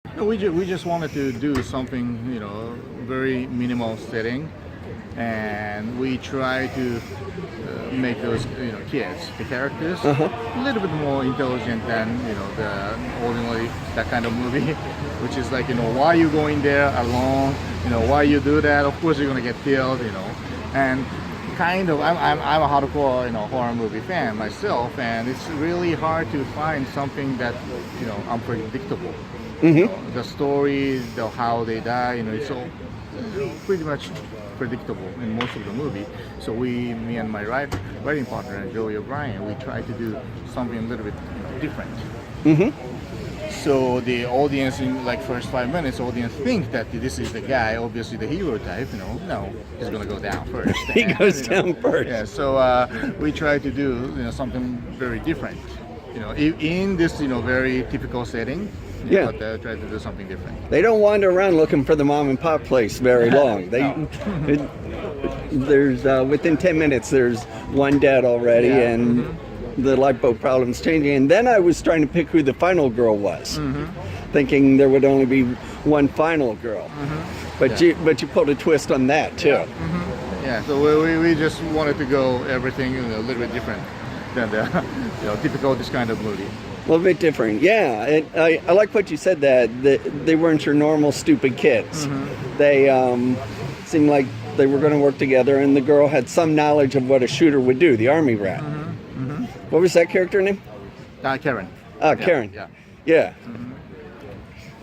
No, we just wanted to do something, very minimal setting, and we try to make those, kids, the characters, a little bit more intelligent than, the ordinarily that kind of movie, which is like, why are you going there alone? Why you do that? Of course you're gonna get killed, and kind of, I'm a hardcore, horror movie fan myself, and it's really hard to find something that, unpredictable. The story, how they die, it's all pretty much predictable in most of the movie. So me and my writing partner, Joey O'Brien, we try to do something a little bit different. So the audience in like first 5 minutes, audience think that this is the guy, obviously the hero type. No, he's gonna go down first. He goes down first. Yeah. So we try to do something very different. In this very typical setting. Yeah. But try to do something different. They don't wander around looking for the mom and pop place very long. There's within 10 minutes there's one dead already, and the lifeboat problem's changing. And then I was trying to pick who the final girl was, thinking there would only be one final girl. But you pulled a twist on that too. Yeah. So we just wanted to go everything a little bit different than the typical this kind of movie. A little bit different, yeah. And I like what you said, that they weren't your normal stupid kids. They seemed like they were going to work together, and the girl had some knowledge of what a shooter would do, the army rat. What was that character name? Karen. Karen. Yeah. Yeah.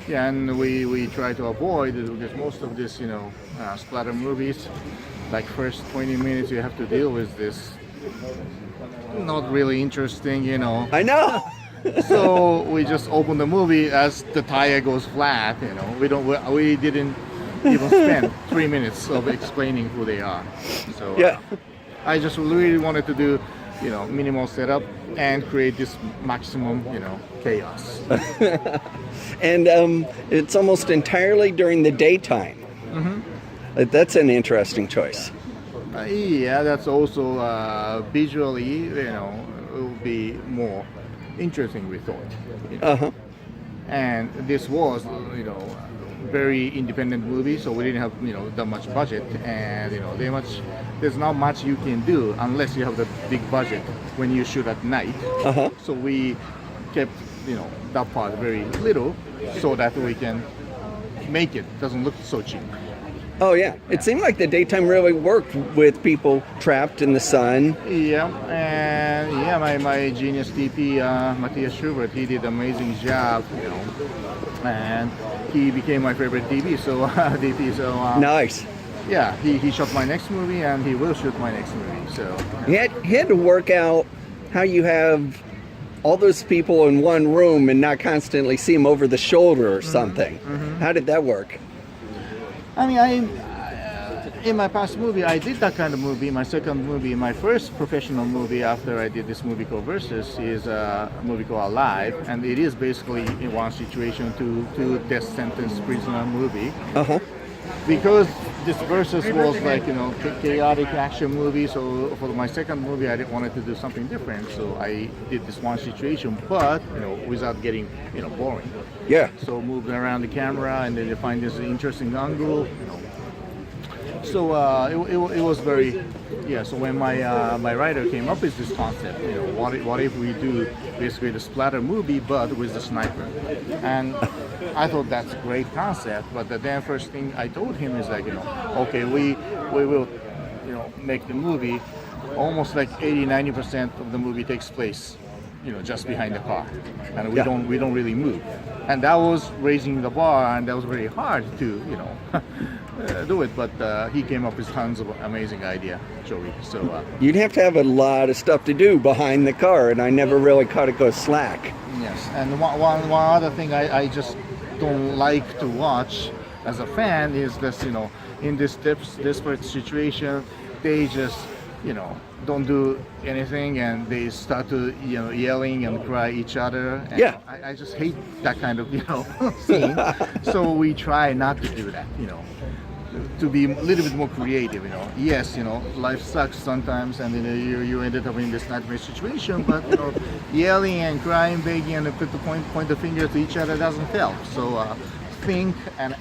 Yeah, and we try to avoid, because most of this, splatter movies, like first 20 minutes you have to deal with this not really interesting, I know. So we just open the movie as the tire goes flat. We didn't even spend 3 minutes of explaining who they are. So Yeah. I just really wanted to do, minimal setup and create this maximum, chaos. And it's almost entirely during the daytime. That's an interesting choice. Yeah, that's also visually, it will be more interesting, we thought. And this was, very independent movie, so we didn't have, that much budget, and there's not much you can do unless you have the big budget when you shoot at night. So we kept, that part very little, so that we can make it doesn't look so cheap. Oh yeah, it seemed like the daytime really worked with people trapped in the sun. Yeah, and my genius DP, Matthias Schubert, he did an amazing job, and he became my favorite DP. So DP. So Nice. Yeah, he shot my next movie, and he will shoot my next movie. So He had to work out how you have all those people in one room and not constantly see them over the shoulder or something. How did that work? I mean, in my past movie, I did that kind of movie. My second movie, my first professional movie after I did this movie called Versus, is a movie called Alive, and it is basically in one situation to death sentence prisoner movie. Because this Versus was like chaotic action movie, so for my second movie I wanted to do something different. So I did this one situation, but without getting boring. Yeah. So moving around the camera, and then you find this interesting angle. So it was very, yeah. So when my writer came up with this concept, what if we do basically the splatter movie but with the sniper? And I thought that's a great concept. But the then first thing I told him is like, okay, we will, make the movie almost like 80-90% of the movie takes place, just behind the car, and we don't really move. And that was raising the bar, and that was very hard to do it. But he came up with tons of amazing idea, Joey. So You'd have to have a lot of stuff to do behind the car, and I never really caught it go slack. yes, and one other thing I just don't like to watch as a fan is this, in this desperate situation, they just don't do anything, and they start to yelling and cry each other. And Yeah. I just hate that kind of scene. So we try not to do that. to be a little bit more creative. You know, yes, you know, life sucks sometimes, and you ended up in this nightmare situation. But you know, yelling and crying, begging, and point the finger to each other doesn't help. So think and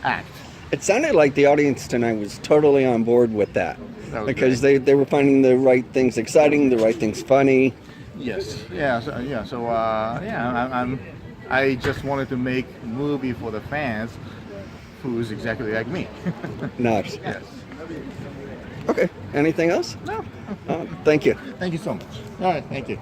act. It sounded like the audience tonight was totally on board with that, because they were finding the right things exciting, the right things funny. Yes. Yeah. So I just wanted to make a movie for the fans, who's exactly like me. Nice. Yes. Okay. Anything else? No. Thank you. Thank you so much. All right. Thank you.